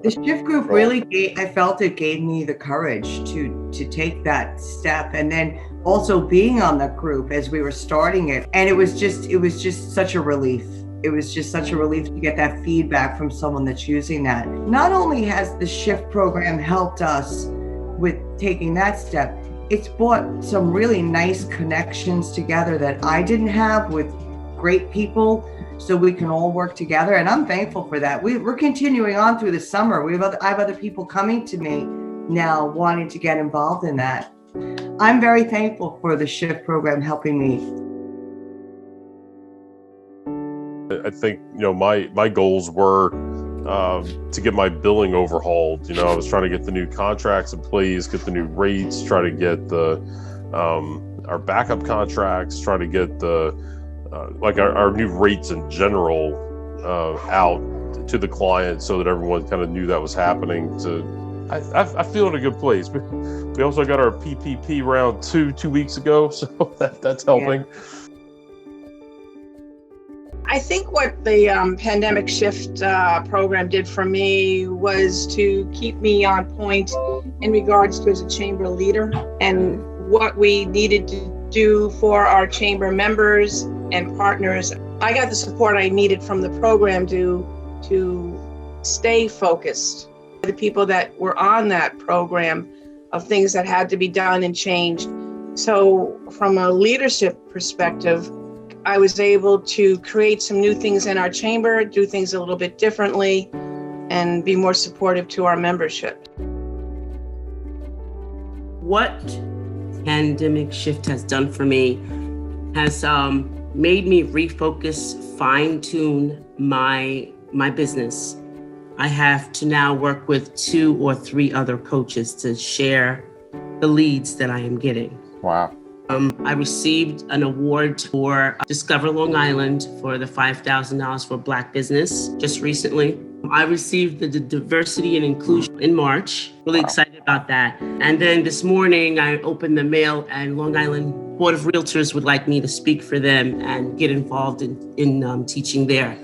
The shift group really I felt it gave me the courage to take that step, and then also being on the group as we were starting it. And it was just such a relief. It was just such a relief to get that feedback from someone that's using that. Not only has the shift program helped us with taking that step, it's brought some really nice connections together that I didn't have with great people, so we can all work together. And I'm thankful for that. We're continuing on through the summer. I have other people coming to me now wanting to get involved in that. I'm very thankful for the shift program helping me. I think, my goals were to get my billing overhauled. I was trying to get the new contracts in place, get the new rates, try to get our backup contracts, try to get our new rates in general out to the client so that everyone kind of knew that was happening. I feel in a good place. We also got our PPP round 2 weeks ago, so that's helping. Yeah. I think what the pandemic shift program did for me was to keep me on point in regards to as a chamber leader and what we needed to do for our chamber members and partners. I got the support I needed from the program to stay focused. The people that were on that program of things that had to be done and changed. So from a leadership perspective, I was able to create some new things in our chamber, do things a little bit differently, and be more supportive to our membership. What pandemic shift has done for me has made me refocus, fine-tune my business. I have to now work with 2 or 3 other coaches to share the leads that I am getting. Wow. I received an award for Discover Long Island for the $5,000 for Black business just recently. I received the diversity and inclusion in March. Really excited about that. And then this morning I opened the mail and Long Island Board of Realtors would like me to speak for them and get involved in teaching there.